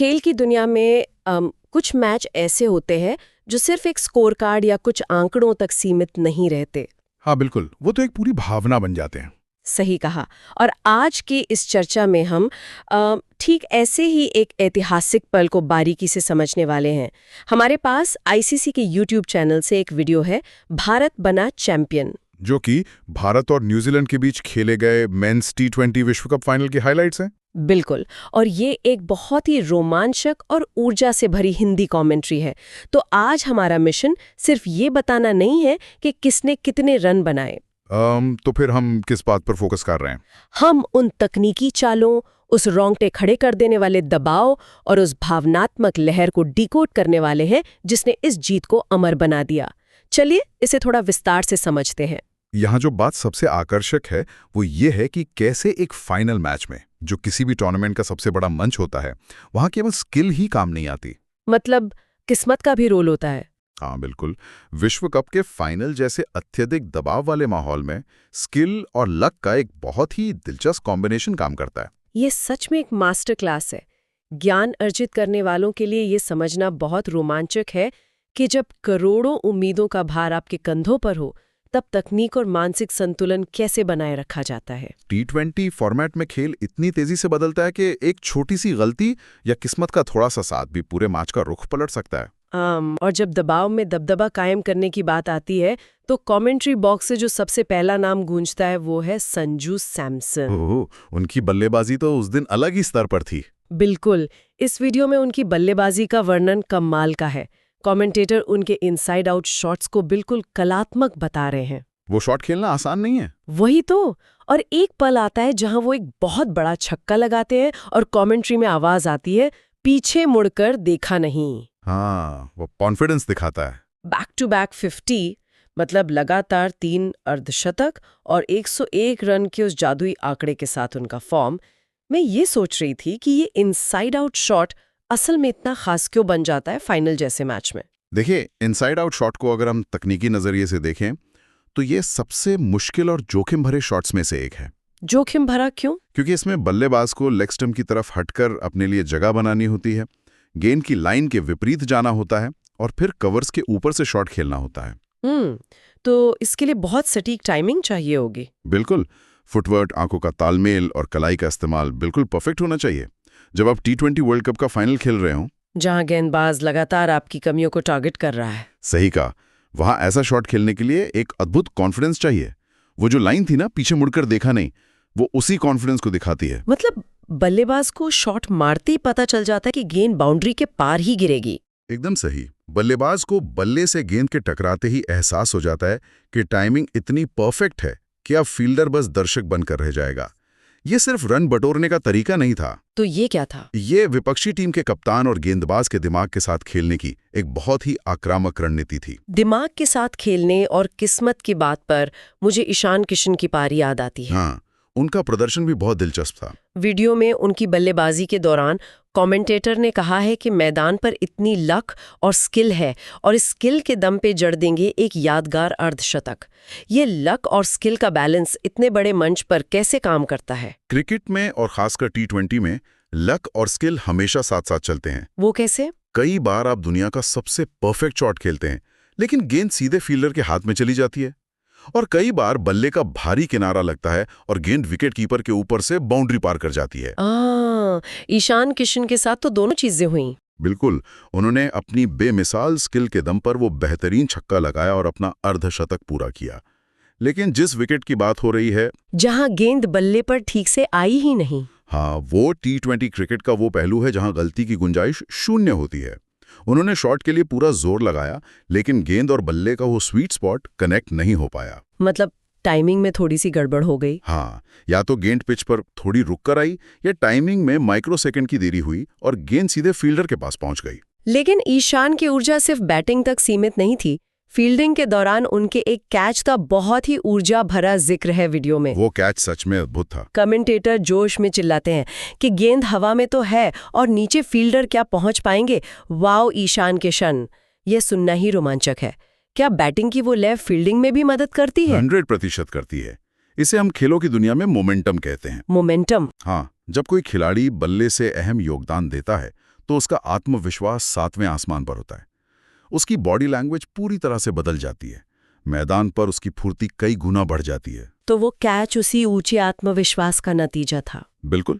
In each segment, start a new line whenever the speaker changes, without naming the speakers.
खेल की दुनिया में कुछ मैच ऐसे होते हैं जो सिर्फ एक स्कोर कार्ड या कुछ आंकड़ों तक सीमित नहीं रहते।
हाँ बिल्कुल, वो तो एक पूरी भावना बन जाते हैं।
सही कहा। और आज की इस चर्चा में हम ठीक ऐसे ही एक ऐतिहासिक पल को बारीकी से समझने वाले हैं। हमारे पास आईसीसी के यूट्यूब चैनल से एक वीडियो है, भारत बना चैंपियन,
जो कि भारत और न्यूजीलैंड के बीच खेले गए मेंस टी20 विश्व कप फाइनल के हाइलाइट्स हैं।
बिल्कुल। और ये एक बहुत ही रोमांचक और ऊर्जा से भरी हिंदी कमेंट्री है। तो आज हमारा मिशन सिर्फ ये बताना नहीं है कि किसने कितने रन बनाए।
तो फिर हम किस बात पर फोकस कर रहे हैं?
हम उन तकनीकी चालों, उस रोंगटे खड़े कर देने वाले दबाव और उस भावनात्मक लहर को डिकोड करने वाले हैं जिसने इस जीत को अमर बना दिया। चलिए इसे थोड़ा विस्तार से समझते हैं।
यहाँ जो बात सबसे आकर्षक है वो ये है कि कैसे एक फाइनल मैच में, जो किसी भी टूर्नामेंट का सबसे बड़ा मंच होता है, वहाँ केवल स्किल ही काम नहीं आती।
मतलब किस्मत का भी रोल होता है।
हाँ बिल्कुल, विश्व कप के फाइनल जैसे अत्यधिक दबाव वाले माहौल में स्किल और लक का एक बहुत ही दिलचस्प कॉम्बिनेशन काम करता है।
ये सच में एक मास्टर क्लास है। ज्ञान अर्जित करने वालों के लिए ये समझना बहुत रोमांचक है कि जब करोड़ों उम्मीदों का भार आपके कंधों पर हो, तब तकनीक और मानसिक संतुलन कैसे बनाए रखा जाता है।
टी20 फॉर्मेट में खेल इतनी तेजी से बदलता है कि एक छोटी सी गलती या किस्मत का थोड़ा सा साथ भी पूरे मैच का रुख पलट सकता है।
और जब दबाव में दबदबा कायम करने की बात आती है तो कमेंट्री बॉक्स से जो सबसे पहला नाम गूंजता है वो है संजू सैमसन।
ओह, उनकी बल्लेबाजी तो उस दिन अलग ही स्तर पर थी।
बिल्कुल। इस वीडियो में उनकी बल्लेबाजी का वर्णन कमाल का है। कमेंटेटर उनके इनसाइड आउट शॉट्स को बिल्कुल कलात्मक बता रहे हैं।
वो शॉट खेलना आसान नहीं है।
वही तो। और एक पल आता है जहां वो एक बहुत बड़ा छक्का लगाते हैं और कमेंट्री में आवाज आती है, पीछे मुड़कर देखा नहीं।
हाँ, वो कॉन्फिडेंस दिखाता है।
बैक टू बैक 50, मतलब लगातार 3 अर्धशतक और 101 रन के उस जादुई आंकड़े के साथ उनका फॉर्म। मैं ये सोच रही थी कि ये इनसाइड आउट शॉट असल में इतना खास क्यों बन जाता है फाइनल जैसे मैच में।
देखिए, इनसाइड आउट शॉट को अगर हम तकनीकी नजरिए से देखें तो ये सबसे मुश्किल और जोखिम भरे शॉट्स में से एक है।
जोखिम भरा क्यों?
क्योंकि इसमें बल्लेबाज को लेग स्टंप की तरफ हटकर अपने लिए जगह बनानी होती है, गेंद की लाइन के विपरीत जाना होता है और फिर कवर्स के ऊपर से शॉट खेलना होता है।
तो इसके लिए बहुत सटीक टाइमिंग चाहिए होगी।
बिल्कुल, फुटवर्क, आंखों का तालमेल और कलाई का इस्तेमाल बिल्कुल परफेक्ट होना चाहिए। जब आप टी20 वर्ल्ड कप का फाइनल खेल रहे हो,
जहां गेंदबाज लगातार आपकी कमियों को टारगेट कर रहा है।
सही कहा, वहां ऐसा शॉट खेलने के लिए एक अद्भुत कॉन्फिडेंस चाहिए। वो जो लाइन थी ना, पीछे मुड़कर देखा नहीं, वो उसी कॉन्फिडेंस को दिखाती है।
मतलब बल्लेबाज को शॉट मारते ही पता चल जाता है कि गेंद बाउंड्री के पार ही गिरेगी।
एकदम सही। बल्लेबाज को बल्ले से गेंद के टकराते ही एहसास हो जाता है कि टाइमिंग इतनी परफेक्ट है कि अब फील्डर बस दर्शक बनकर रह जाएगा। ये सिर्फ रन बटोरने का तरीका नहीं था।
तो ये क्या था?
ये विपक्षी टीम के कप्तान और गेंदबाज के दिमाग के साथ खेलने की एक बहुत ही आक्रामक रणनीति थी।
दिमाग के साथ खेलने और किस्मत की बात पर मुझे ईशान किशन की पारी याद आती है।
हाँ, उनका प्रदर्शन भी बहुत दिलचस्प था।
वीडियो में उनकी बल्लेबाजी के दौरान कमेंटेटर ने कहा है कि मैदान पर इतनी लक और स्किल है और इस स्किल के दम पे जड़ देंगे एक यादगार अर्धशतक। ये लक और स्किल का बैलेंस इतने बड़े मंच पर कैसे काम करता है?
क्रिकेट में और खासकर टी20 में लक और स्किल हमेशा साथ साथ चलते हैं।
वो कैसे?
कई बार आप दुनिया का सबसे परफेक्ट शॉट खेलते हैं, लेकिन गेंद सीधे फील्डर के हाथ में चली जाती है। और कई बार बल्ले का भारी किनारा लगता है और गेंद विकेट कीपर के ऊपर से बाउंड्री पार कर जाती है।
ईशान किशन के साथ तो दोनों चीजें हुई।
बिल्कुल, उन्होंने अपनी बेमिसाल स्किल के दम पर वो बेहतरीन छक्का लगाया और अपना अर्धशतक पूरा किया। लेकिन जिस विकेट की बात हो रही है,
जहां गेंद बल्ले पर ठीक से आई ही नहीं।
हाँ, वो टी20 क्रिकेट का वो पहलू है जहां गलती की गुंजाइश शून्य होती है। उन्होंने शॉट के लिए पूरा जोर लगाया, लेकिन गेंद और बल्ले का वो स्वीट स्पॉट कनेक्ट नहीं हो पाया।
मतलब टाइमिंग में थोड़ी सी गड़बड़ हो गई।
हाँ, या तो गेंद पिच पर थोड़ी रुक कर आई या टाइमिंग में माइक्रोसेकंड की देरी हुई और गेंद सीधे फील्डर के पास पहुंच गई।
लेकिन ईशान की ऊर्जा सिर्फ बैटिंग तक सीमित नहीं थी। फील्डिंग के दौरान उनके एक कैच का बहुत ही ऊर्जा भरा जिक्र है वीडियो में।
वो कैच सच में अद्भुत था।
कमेंटेटर जोश में चिल्लाते हैं कि गेंद हवा में तो है और नीचे फील्डर क्या पहुंच पाएंगे। वाओ ईशान किशन, ये सुनना ही रोमांचक है। क्या बैटिंग की वो लय फील्डिंग में भी मदद करती है?
100% करती है। इसे हम खेलों की दुनिया में मोमेंटम कहते हैं।
मोमेंटम?
हाँ, जब कोई खिलाड़ी बल्ले से अहम योगदान देता है तो उसका आत्मविश्वास 7वें आसमान पर होता है। उसकी बॉडी लैंग्वेज पूरी तरह से बदल जाती है। मैदान पर उसकी फुर्ती कई गुना बढ़ जाती है।
तो वो कैच उसी ऊंचे आत्मविश्वास का नतीजा था।
बिल्कुल।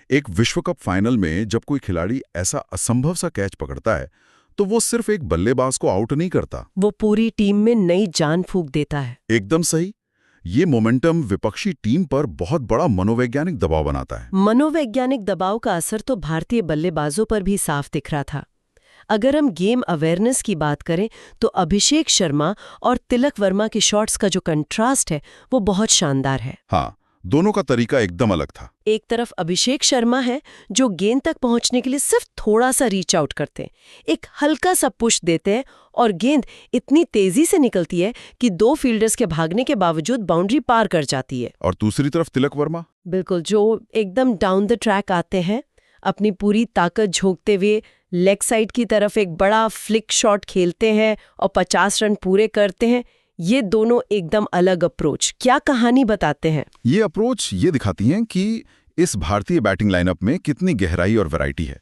एक विश्व कप फाइनल में जब कोई खिलाड़ी ऐसा असंभव सा कैच पकड़ता है तो वो सिर्फ एक बल्लेबाज को आउट नहीं करता,
वो पूरी टीम में नई जान फूंक देता है।
एकदम सही। ये मोमेंटम विपक्षी टीम पर बहुत बड़ा मनोवैज्ञानिक दबाव बनाता है।
मनोवैज्ञानिक दबाव का असर तो भारतीय बल्लेबाजों पर भी साफ दिख रहा था। अगर हम गेम अवेयरनेस की बात करें तो अभिषेक शर्मा और तिलक वर्मा के शॉट्स का जो कंट्रास्ट है वो बहुत शानदार है।
हाँ, दोनों का तरीका एकदम अलग था।
एक तरफ अभिषेक शर्मा है जो गेंद तक पहुंचने के लिए सिर्फ थोड़ा सा रीच आउट करते हैं, एक हल्का सा पुश देते हैं और गेंद इतनी तेजी से निकलती है कि 2 फील्डर्स के भागने के बावजूद बाउंड्री पार कर जाती है।
और दूसरी तरफ तिलक वर्मा,
बिल्कुल, जो एकदम डाउन द ट्रैक आते हैं, अपनी पूरी ताकत झोंकते हुए लेग साइड की तरफ एक बड़ा फ्लिक शॉट खेलते हैं और 50 रन पूरे करते हैं। ये दोनों एकदम अलग अप्रोच क्या कहानी बताते हैं?
ये अप्रोच ये दिखाती हैं कि इस भारतीय बैटिंग लाइनअप में कितनी गहराई और वैरायटी है।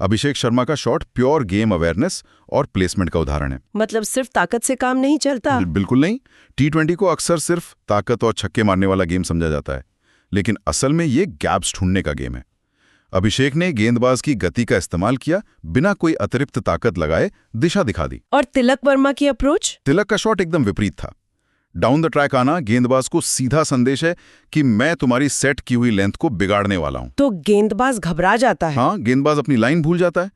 अभिषेक शर्मा का शॉट प्योर गेम अवेयरनेस और प्लेसमेंट का उदाहरण है।
मतलब सिर्फ ताकत से काम नहीं चलता।
बिल्कुल नहीं। T20 को अक्सर सिर्फ ताकत और छक्के मारने वाला गेम समझा जाता है, लेकिन असल में ये गैप्स ढूंढने का गेम है। अभिषेक ने गेंदबाज की गति का इस्तेमाल किया, बिना कोई अतिरिक्त ताकत लगाए दिशा दिखा दी।
और तिलक वर्मा की अप्रोच?
तिलक का शॉट एकदम विपरीत था। डाउन द ट्रैक आना गेंदबाज को सीधा संदेश है कि मैं तुम्हारी सेट की हुई लेंथ को बिगाड़ने वाला हूं।
तो गेंदबाज घबरा जाता है।
हाँ, गेंदबाज अपनी लाइन भूल जाता है।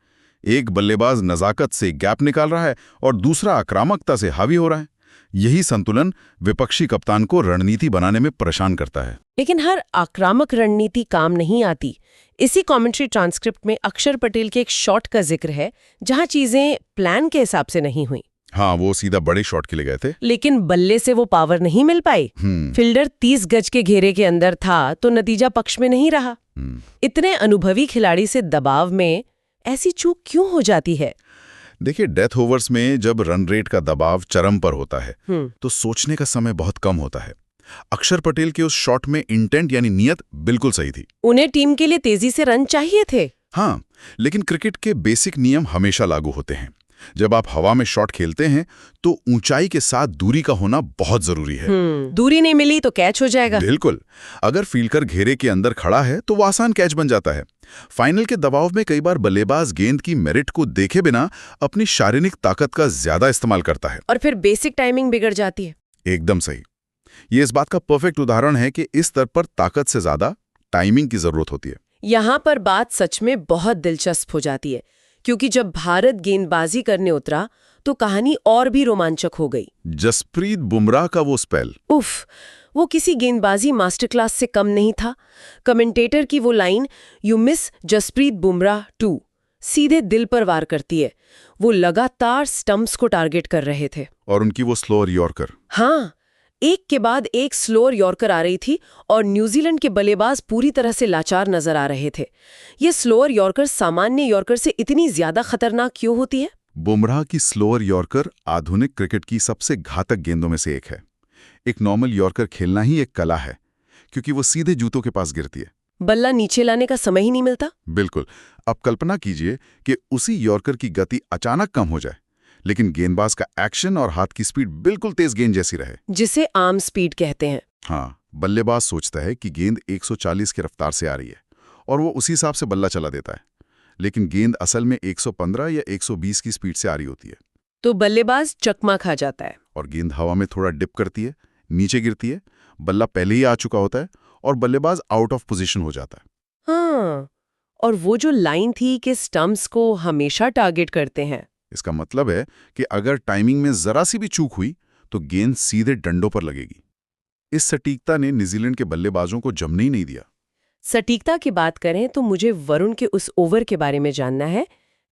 एक बल्लेबाज नजाकत से गैप निकाल रहा है और दूसरा आक्रामकता से हावी हो रहा है। यही संतुलन विपक्षी कप्तान को रणनीति बनाने में परेशान करता है।
लेकिन हर आक्रामक रणनीति काम नहीं आती। इसी कमेंट्री ट्रांसक्रिप्ट में अक्षर पटेल के एक शॉट का जिक्र है जहां चीजें प्लान के हिसाब से नहीं हुई।
हाँ, वो सीधा बड़े शॉट के लिए गए थे,
लेकिन बल्ले से वो पावर नहीं मिल पाई। फील्डर 30 गज के घेरे के अंदर था तो नतीजा पक्ष में नहीं रहा। इतने अनुभवी खिलाड़ी से दबाव में ऐसी चूक क्यों हो जाती है?
देखिए, डेथ ओवर्स में जब रन रेट का दबाव चरम पर होता है तो सोचने का समय बहुत कम होता है। अक्षर पटेल के उस शॉट में इंटेंट यानी नियत बिल्कुल सही थी।
उन्हें टीम के लिए तेजी से रन चाहिए थे।
हाँ, लेकिन क्रिकेट के बेसिक नियम हमेशा लागू होते हैं। जब आप हवा में शॉट खेलते हैं तो ऊंचाई के साथ दूरी का होना बहुत जरूरी है।
दूरी नहीं मिली तो कैच हो जाएगा।
बिल्कुल। अगर फील्डर घेरे के अंदर खड़ा है तो वो आसान कैच बन जाता है। फाइनल के दबाव में कई बार बल्लेबाज गेंद की मेरिट को देखे बिना अपनी शारीरिक ताकत का ज्यादा इस्तेमाल करता है
और फिर बेसिक टाइमिंग बिगड़ जाती है।
एकदम सही। ये इस बात का परफेक्ट उदाहरण है कि इस स्तर पर ताकत से ज्यादा टाइमिंग की जरूरत होती है।
यहाँ पर बात सच में बहुत दिलचस्प हो जाती है, क्योंकि जब भारत गेंदबाजी करने उतरा तो कहानी और भी रोमांचक हो गई।
जसप्रीत बुमराह का वो स्पेल,
उफ, वो किसी गेंदबाजी मास्टर क्लास से कम नहीं था। कमेंटेटर की वो line, you miss Jasprit Bumrah too, सीधे दिल पर वार करती है। वो लगातार स्टंप्स को टारगेट कर रहे थे।
और उनकी वो स्लोअर यॉर्कर,
हाँ, एक के बाद एक स्लोअर यॉर्कर आ रही थी और न्यूजीलैंड के बल्लेबाज पूरी तरह से लाचार नजर आ रहे थे। ये स्लोअर यॉर्कर सामान्य यॉर्कर से इतनी ज्यादा खतरनाक क्यों होती है?
बुमराह की स्लोअर यॉर्कर आधुनिक क्रिकेट की सबसे घातक गेंदों में से एक है। एक नॉर्मल यॉर्कर खेलना ही एक कला है, क्योंकि वो सीधे जूतों के पास गिरती है।
बल्ला नीचे लाने का समय ही नहीं मिलता।
बिल्कुल। अब कल्पना कीजिए कि उसी यॉर्कर की गति अचानक कम हो जाए, लेकिन गेंदबाज का एक्शन और हाथ की स्पीड बिल्कुल तेज गेंद जैसी रहे,
जिसे आर्म स्पीड कहते हैं।
हाँ, बल्लेबाज सोचता है कि गेंद 140 की रफ्तार से आ रही है और वो उसी हिसाब से बल्ला चला देता है, लेकिन गेंद असल में 115 या 120 की स्पीड से आ रही होती है।
तो बल्लेबाज चकमा खा जाता है
और गेंद हवा में थोड़ा डिप करती है, नीचे गिरती है, बल्ला पहले ही आ चुका होता है और बल्लेबाज आउट ऑफ पोजीशन हो जाता है।
हाँ, और वो जो लाइन थी कि स्टंप्स को हमेशा टारगेट करते हैं,
इसका मतलब है कि अगर टाइमिंग में जरा सी भी चूक हुई तो गेंद सीधे डंडों पर लगेगी। इस सटीकता ने न्यूजीलैंड के बल्लेबाजों को जमने ही नहीं दिया।
सटीकता की बात करें तो मुझे वरुण के उस ओवर के बारे में जानना है।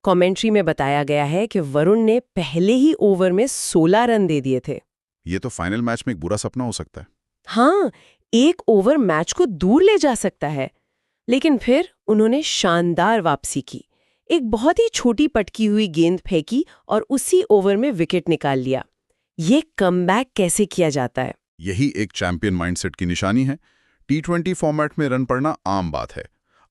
कमेंट्री में बताया गया है कि वरुण ने पहले ही ओवर में 16 रन दे दिए थे।
ये तो फाइनल मैच में एक बुरा सपना हो सकता है।
हाँ, एक ओवर मैच को दूर ले जा सकता है, लेकिन फिर उन्होंने शानदार वापसी की। एक बहुत ही छोटी पटकी हुई गेंद फेंकी और उसी ओवर में विकेट निकाल लिया। ये कमबैक कैसे किया जाता है?
यही एक चैंपियन माइंडसेट की निशानी है। T20 फॉर्मेट में रन पड़ना आम बात है।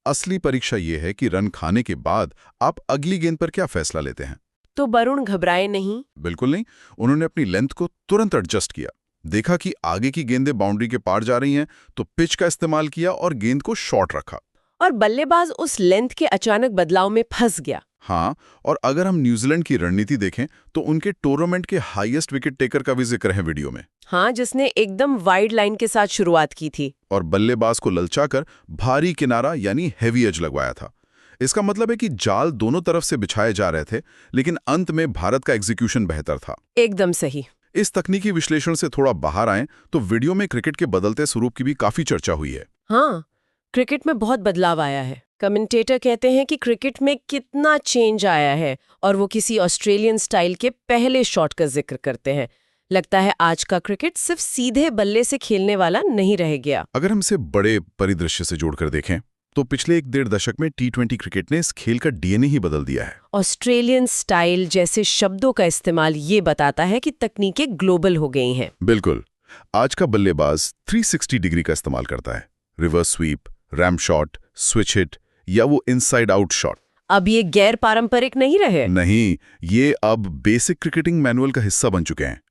असली परीक्षा ये है कि रन खाने के बाद आप अगली गेंद पर क्या फैसला लेते हैं।
तो वरुण घबराए नहीं?
बिल्कुल नहीं। उन्होंने अपनी लेंथ को तुरंत एडजस्ट किया। देखा कि आगे की गेंदें बाउंड्री के पार जा रही हैं, तो पिच का इस्तेमाल किया और गेंद को शॉर्ट रखा।
और बल्लेबाज उस लेंथ के अचानक बदलाव में फंस गया।
हाँ, और अगर हम न्यूजीलैंड की रणनीति देखें तो उनके टूर्नामेंट के हाईएस्ट विकेट टेकर का भी जिक्र है वीडियो में।
हाँ, जिसने एकदम वाइड लाइन के साथ शुरुआत की थी
और बल्लेबाज को ललचाकर भारी किनारा यानी हेवी एज लगवाया था। इसका मतलब है कि जाल दोनों तरफ से बिछाए जा रहे थे, लेकिन अंत में भारत का एग्जीक्यूशन बेहतर था।
एकदम सही।
इस तकनीकी विश्लेषण से थोड़ा बाहर आएं तो वीडियो में क्रिकेट के बदलते स्वरूप की भी काफी चर्चा हुई है।
हाँ, क्रिकेट में बहुत बदलाव आया है। कमेंटेटर कहते हैं कि क्रिकेट में कितना चेंज आया है, और वो किसी ऑस्ट्रेलियन स्टाइल के पहले शॉट का जिक्र करते हैं। लगता है आज का क्रिकेट सिर्फ सीधे बल्ले से खेलने वाला नहीं रह गया।
अगर हम इसे बड़े परिदृश्य से जोड़कर देखें तो पिछले 1-1.5 दशक में T20 क्रिकेट ने इस खेल का डीएनए ही बदल दिया है।
ऑस्ट्रेलियन स्टाइल जैसे शब्दों का इस्तेमाल ये बताता है कि तकनीकें ग्लोबल हो गई हैं।
बिल्कुल। आज का बल्लेबाज 360 डिग्री का इस्तेमाल करता है। Reverse sweep, ramp shot, switch hit या वो इनसाइड आउट शॉट।
अब ये गैर पारंपरिक नहीं रहे।
नहीं, ये अब बेसिक क्रिकेटिंग मैनुअल का हिस्सा बन चुके हैं।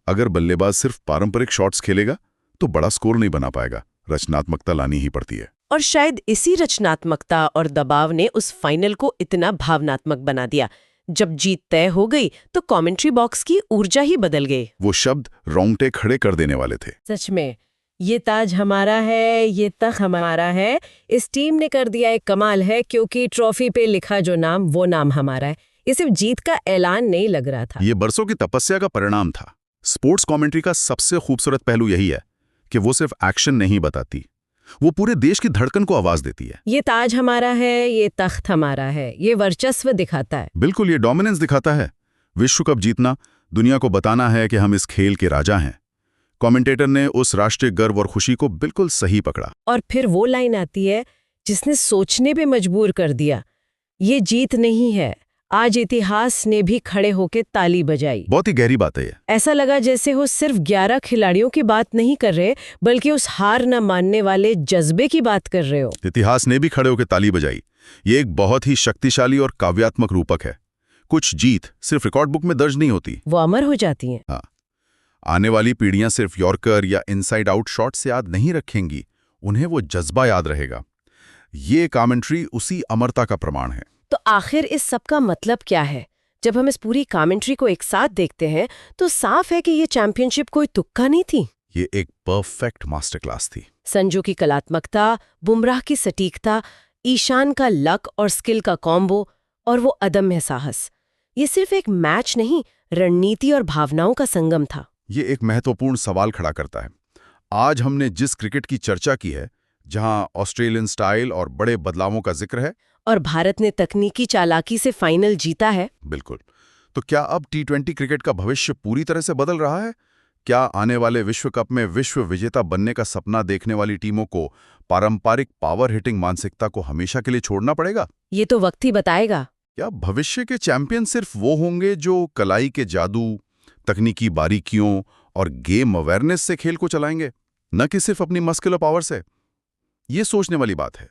अगर बल्लेबाज सिर्फ पारंपरिक शॉट्स खेलेगा तो बड़ा स्कोर नहीं बना पाएगा, रचनात्मकता लानी ही पड़ती है।
और शायद इसी रचनात्मकता और दबाव ने उस फाइनल को इतना भावनात्मक बना दिया। जब जीत तय हो गई तो कमेंट्री बॉक्स की ऊर्जा ही बदल गई।
वो शब्द रोंगटे खड़े कर देने वाले थे।
सच में, ये ताज हमारा है, ये तख्त हमारा है। इस टीम ने कर दिया एक कमाल है, क्योंकि ट्रॉफी पे लिखा जो नाम, वो नाम हमारा है। ये सिर्फ जीत का ऐलान नहीं लग रहा था,
ये बरसों की तपस्या का परिणाम था। स्पोर्ट्स कमेंट्री का सबसे खूबसूरत पहलू यही है कि वो सिर्फ एक्शन नहीं बताती, वो पूरे देश की धड़कन को आवाज देती है।
ये ताज हमारा है, ये तख्त हमारा है, ये वर्चस्व दिखाता है।
बिल्कुल, ये डोमिनेंस दिखाता है। विश्व कप जीतना, दुनिया को बताना है कि हम इस खेल के राजा हैं। कमेंटेटर ने उस राष्ट्रीय गर्व और खुशी को बिल्कुल सही पकड़ा।
और फिर वो लाइन आती है जिसने सोचने पे मजबूर कर दिया। ये जीत नहीं है, आज इतिहास ने भी खड़े होकर ताली बजाई।
बहुत ही गहरी बात है ये।
ऐसा लगा जैसे वो सिर्फ 11 खिलाड़ियों की बात नहीं कर रहे, बल्कि उस हार न मानने वाले जज्बे की बात कर रहे हो।
इतिहास ने भी खड़े होकर ताली बजाई। ये एक बहुत ही शक्तिशाली और काव्यात्मक रूपक है। कुछ जीत सिर्फ रिकॉर्ड बुक में दर्ज नहीं होती,
वो अमर हो जाती हैं।
हाँ, आने वाली पीढ़ियां सिर्फ यॉर्कर या इनसाइड आउट शॉट से याद नहीं रखेंगी, उन्हें वो जज्बा याद रहेगा। ये कमेंट्री उसी अमरता का प्रमाण है।
तो आखिर इस सब का मतलब क्या है? जब हम इस पूरी कमेंट्री को एक साथ देखते हैं तो साफ है कि ये चैंपियनशिप कोई तुक्का नहीं थी।
ये एक परफेक्ट मास्टर क्लास थी।
संजू की कलात्मकता, बुमराह की सटीकता, ईशान का लक और स्किल का कॉम्बो, और वो अदम्य साहस। ये सिर्फ एक मैच नहीं, रणनीति और भावनाओं का संगम था।
ये एक महत्वपूर्ण सवाल खड़ा करता है। आज हमने जिस क्रिकेट की चर्चा की है, जहां ऑस्ट्रेलियन स्टाइल और बड़े बदलावों का जिक्र है,
और भारत ने तकनीकी चालाकी से फाइनल जीता है।
बिल्कुल। तो क्या अब T20 क्रिकेट का भविष्य पूरी तरह से बदल रहा है? क्या आने वाले विश्व कप में विश्व विजेता बनने का सपना देखने वाली टीमों को पारंपरिक पावर हिटिंग मानसिकता को हमेशा के लिए छोड़ना पड़ेगा?
ये तो वक्त ही बताएगा।
क्या भविष्य के चैंपियन सिर्फ वो होंगे जो कलाई के जादू, तकनीकी बारीकियों और गेम अवेयरनेस से खेल को चलाएंगे, न कि सिर्फ अपनी मस्कुलर पावर से? ये सोचने वाली बात है।